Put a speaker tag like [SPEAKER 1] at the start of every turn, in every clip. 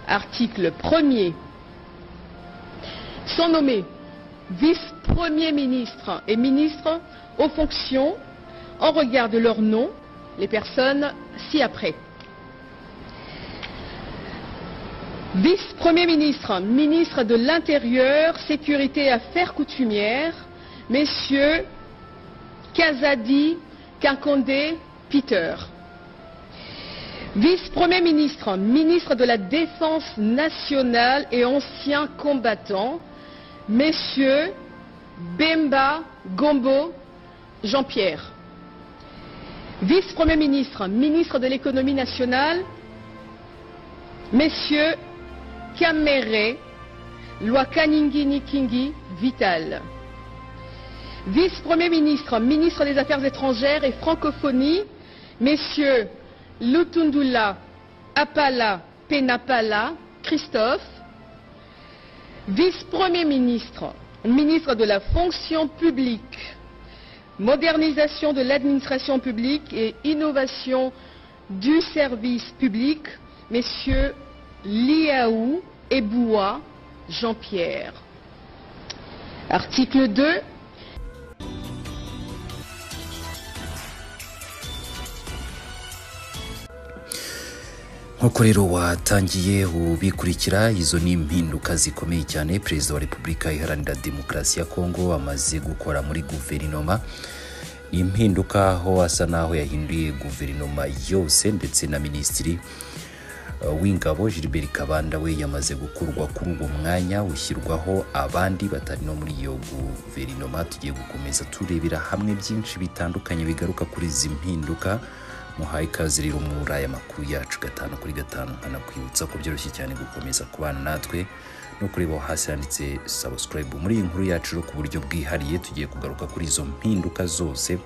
[SPEAKER 1] Article 1er. Sont nommés vice-premier ministre et ministre aux fonctions en regard de leur nom, les personnes ci-après. Vice-premier ministre, ministre de l'Intérieur, Sécurité et Affaires coutumières, messieurs Kazadi Kinkonde Peter. Vice-premier ministre, ministre de la Défense nationale et ancien combattant, messieurs Bemba Gombo Jean-Pierre. Vice-premier ministre, ministre de l'économie nationale, messieurs Kamere Lwakaningini Nikingi Vital. Vice-premier ministre, ministre des Affaires étrangères et francophonie, messieurs Lutundula Apala Penapala Christophe. Vice-premier ministre, ministre de la fonction publique, modernisation de l'administration publique et innovation du service public, messieurs Liaou Eboua Jean-Pierre. Article 2.
[SPEAKER 2] nk'uko rero watangiye ubikurikira, izo ni impinduka zikomeye cyane Perezida wa Repubulika Iharanira Demokarasi ya Kongo amaze gukora muri guverinoma. Ni impinduka aho asa naho yahinduye guverinoma yose, ndetse na minisitiri w'ingabo Gilbert Kabanda we yamaze gukurwa kuri uwo mwanya, ushyirwaho abandi batari no muri iyo guverinoma. Tugiye gukomeza turebera hamwe byinshi bitandukanye bigaruka kuri izi mpinduka. Muhaye ikaze rero muri aya makuru yacu 5 kuri 5, nkanakwibutsa ko byoroshye cyane gukomeza kubana natwe no kureba hasi handitse subscribe. Muri iyi nkuru yacu ku buryo bwihariye tugiye kugaruka kuri izo mpinduka zose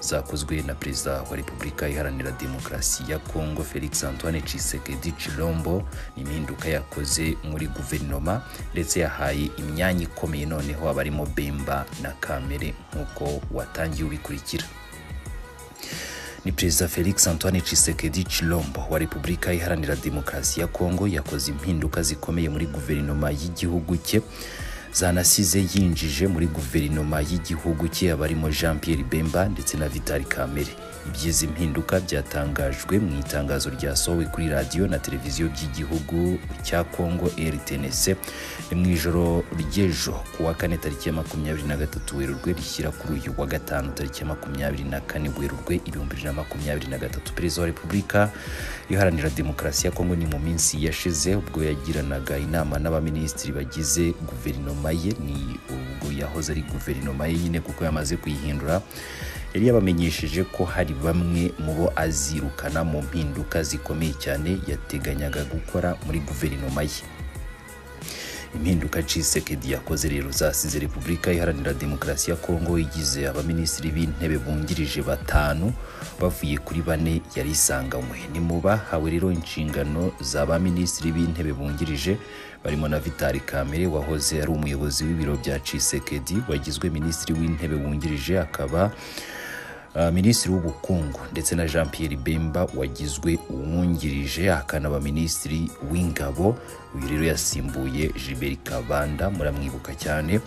[SPEAKER 2] zakozwe na Perezida wa Repubulika Iharanira Demokarasi ya Kongo Felix Antoine Tshisekedi Tshilombo. Ni impinduka yakoze muri guverinoma, ndetse yahaye imyanya ikomeye noneho abarimo Bemba na Kamere nk'uko watangiye ubikurikira. Ni Perezida Felix Antoine Tshisekedi Tshilombo wa Repubulika Iharanira Demokarasi ya Kongo yakoze impinduka zikomeye muri guverinoma y'igihugu cye, zanasize yinjije muri guverinoma y'igihugu cye abarimo Jean Pierre Bemba ndetse na Vital Kamere. Ibyizi impinduka byatangajwe mu itangazo ryasohowe kuri radio na televiziyo by'igihugu cya Kongo RTNC mu ijoro ry'ejo kuwa 4 tariki ya 23 Werurwe rishyira kuri uyu wa 5 tariki ya 24 Werurwe 2023. Perezida wa Repubulika Iharanira Demokarasi ya Kongo ni mu minsi yashize ubwo yagiranaga inama n'abaminisitiri bagize guverinoma ye, ni ubwo yahoze ari guverinoma ye nyine kuko yamaze kuyihindura, yari yabamenyesheje ko hari bamwe mu bo azirukana mu mpinduka zikomeye cyane yateganyaga gukora muri guverinoma ye. Impinduka Tshisekedi yakoze rero zasize Repubulika Iharanira Demokarasi ya Kongo igize abaminisitiri b'intebe bungirije 5 bavuye kuri 4 yari isanganywe. Ni mu bahawe rero inshingano z'abaminisitiri b'intebe bungirije barimo na Vital Kamere wahoze ari umuyobozi w'ibiro bya Tshisekedi, wagizwe minisitiri w'intebe wungirije, akaba minisitiri w'ubukungu, ndetse na Jean Pierre Bemba wagizwe uwungirije akanaba minisitiri w'ingabo. Uyu rero yasimbuye Gilbert Kabanda, muramwibuka cyane.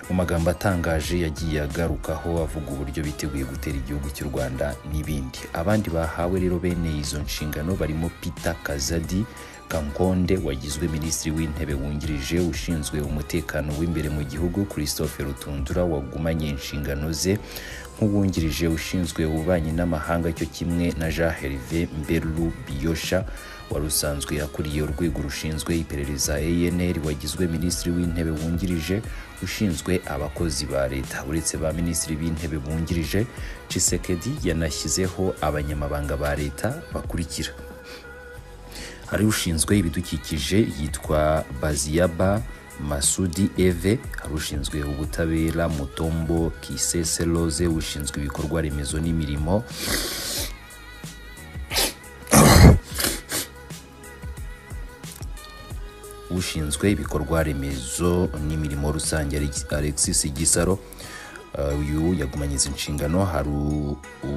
[SPEAKER 2] Mu magambo atangaje yagiye agarukaho avuga uburyo biteguye gutera igihugu cy'u Rwanda n'ibindi. Abandi bahawe rero bene izo nshingano barimo Peter Kazadi Kankonde wagizwe minisitiri w'intebe wungirije ushinzwe umutekano w'imbere mu gihugu, Christophe Rutundura wagumanye inshingano ze nk'uwungirije ushinzwe ububanyi n'amahanga, cyo kimwe na Jean Hervé Mberlu Biyosha wari usanzwe akuriye urwego rushinzwe iperereza ANR, wagizwe minisitiri w'intebe wungirije ushinzwe abakozi ba leta. Uretse ba minisitiri b'intebe bungirije, Tshisekedi yanashyizeho abanyamabanga ba leta bakurikira: hari ushinzwe ibidukikije yitwa Baziaba Masudi Eve, hari ushinzwe ubutabera Mutombo Kisese Loze, ushinzwe ibikorwa remezo n'imirimo ushinzwe ibikorwa remezo n'imirimo rusange Alexis Gisaro, uyu yagumanye izi nshingano. Hari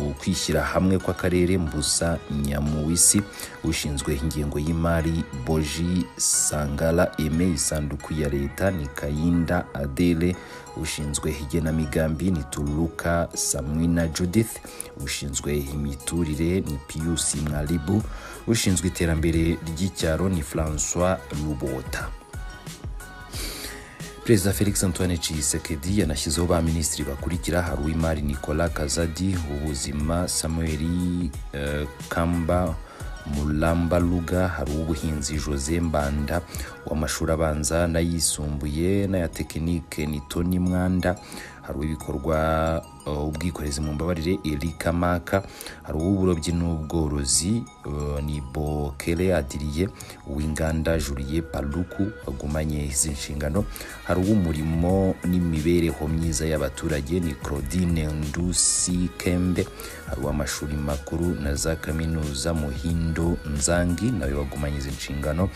[SPEAKER 2] ukwishyira hamwe kw'akarere Mbusa Nyamuwisi ushinzwe ingengo y'imari, Boji Sangala Aime isanduku ya leta, ni Kayinda Adele ushinzwe igenamigambi, ni Tuluka Samwina Judith ushinzwe imiturire, ni Pius Mwalibu ushinzwe iterambere ry'icyaro, ni François Lubota. Perezida Felix Antoine Tshisekedi yanashyizeho ba minisitiri bakurikira: hari uw'imari Nicolas Kazadi, ubuzima Samuel Kamba Mulamba Luga, hari uw'ubuhinzi Jose Mbanda, w'amashuri abanza n'ayisumbuye n'aya tekinike ni Tony Mwanda, hari uw'ibikorwa ubwikorezi mu mbabarire Erika Maka, hari uw'uburobyi n'ubworozi ni Bokele Adiriye, uw'inganda Julie Paluku agumanye izi nshingano, hari uw'umurimo n'imibereho myiza y'abaturage ni Claudine Ndusi Kembe, hari uw'amashuri makuru na za kaminuza Muhindo Nzangi nawe wagumanye izi nshingano,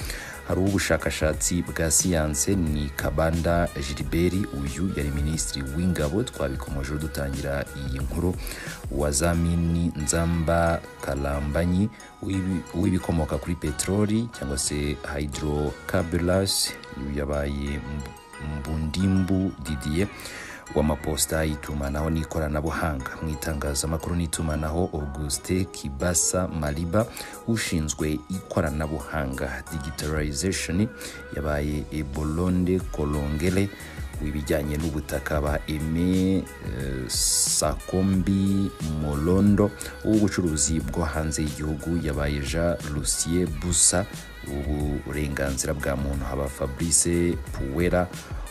[SPEAKER 2] hari ubushakashatsi bwa siyanse ni Kabanda Gilbert, uyu yari minisitiri w'ingabo, twabikomoje dutangira iyi nkuru. Wazamini Nzamba Kalambanyi w'ibikomoka kuri petroli cyangwa se hydrocarbures, yabaye Mbundimbu Didier, w'amaposta itumanaho n'ikoranabuhanga mu itangazamakuru n'itumanaho Auguste Kibasa Maliba ushinzwe ikoranabuhanga digitalization, yabaye Ebolonde Kolongele w'ibijyanye n'ubutaka ba Aime Sakombi Molondo, w'ubucuruzi bwo hanze y'igihugu yabaye Jean Lucier Busa, uburenganzira bwa muntu haba Fabrice Puwera,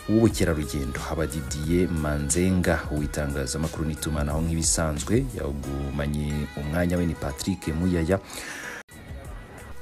[SPEAKER 2] ubukerarugendo haba Didier Manzenga, uwitangazamakuru n'itumanaho nk'ibisanzwe yagumanye umwanya we ni Patrick Muyaya.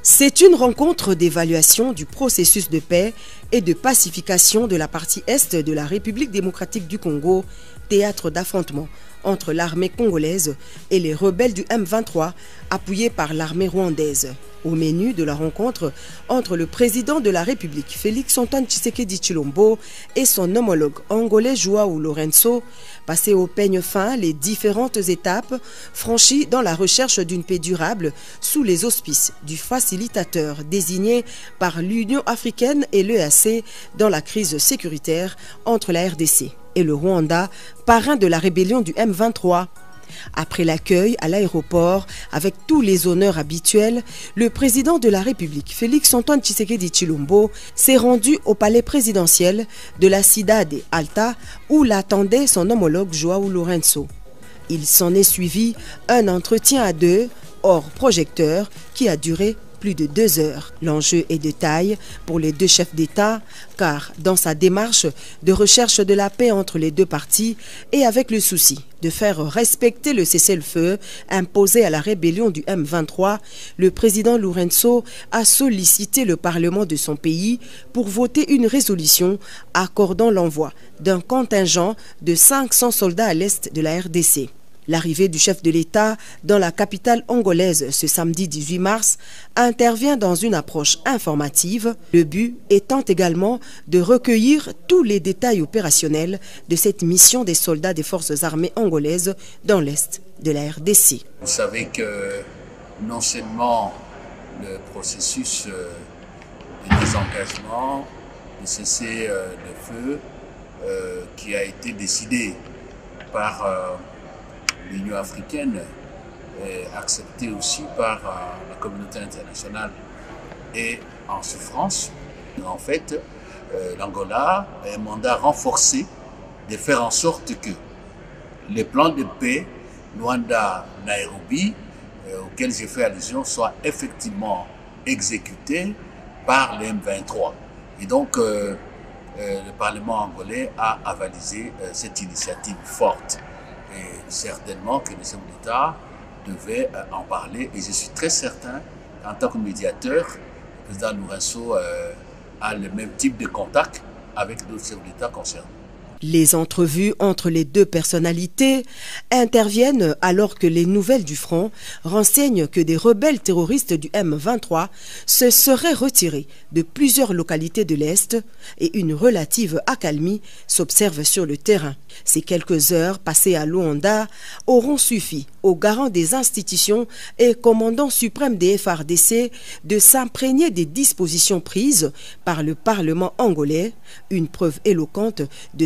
[SPEAKER 3] C'est une rencontre d'évaluation du processus de paix et de pacification de la partie est de la République démocratique du Congo, théâtre d'affrontement entre l'armée congolaise et les rebelles du M23, appuyés par l'armée rwandaise. Au menu de la rencontre entre le président de la République, Félix Antoine Tshisekedi Tshilombo, et son homologue angolais Joao Lourenço, passer au peigne fin les différentes étapes franchies dans la recherche d'une paix durable sous les auspices du facilitateur désigné par l'Union africaine et l'EAC dans la crise sécuritaire entre la RDC et le Rwanda, parrain de la rébellion du M23. Après l'accueil à l'aéroport avec tous les honneurs habituels, le président de la République, Félix Antoine Tshisekedi Tshilombo, s'est rendu au palais présidentiel de la Cidade Alta où l'attendait son homologue Joao Lourenço. Il s'en est suivi un entretien à deux, hors projecteur, qui a duré plus de 2 heures. L'enjeu est de taille pour les deux chefs d'État, car dans sa démarche de recherche de la paix entre les deux parties et avec le souci de faire respecter le cessez-le-feu imposé à la rébellion du M23, le président Lourenço a sollicité le Parlement de son pays pour voter une résolution accordant l'envoi d'un contingent de 500 soldats à l'est de la RDC. L'arrivée du chef de l'État dans la capitale angolaise ce samedi 18 mars intervient dans une approche informative, le but étant également de recueillir tous les détails opérationnels de cette mission des soldats des forces armées angolaises dans l'est de la RDC.
[SPEAKER 4] Vous savez que non seulement le processus de désengagement, de cessez-le-feu qui a été décidé par l'Union africaine, acceptée aussi par la communauté internationale, est en souffrance. En fait, l'Angola a un mandat renforcé de faire en sorte que les plans de paix Luanda-Nairobi, auxquels j'ai fait allusion, soient effectivement exécutés par les M23. Et donc, le Parlement angolais a avalisé cette initiative forte. Et certainement que le chef d'État devait en parler. Et je suis très certain qu'en tant que médiateur, le président Lourenço a le même type de contact avec d'autres chefs d'État concernés.
[SPEAKER 3] Les entrevues entre les deux personnalités interviennent alors que les nouvelles du front renseignent que des rebelles terroristes du M23 se seraient retirés de plusieurs localités de l'Est et une relative accalmie s'observe sur le terrain. Ces quelques heures passées à Luanda auront suffi aux garants des institutions et commandant suprême des FARDC de s'imprégner des dispositions prises par le Parlement angolais, une preuve éloquente de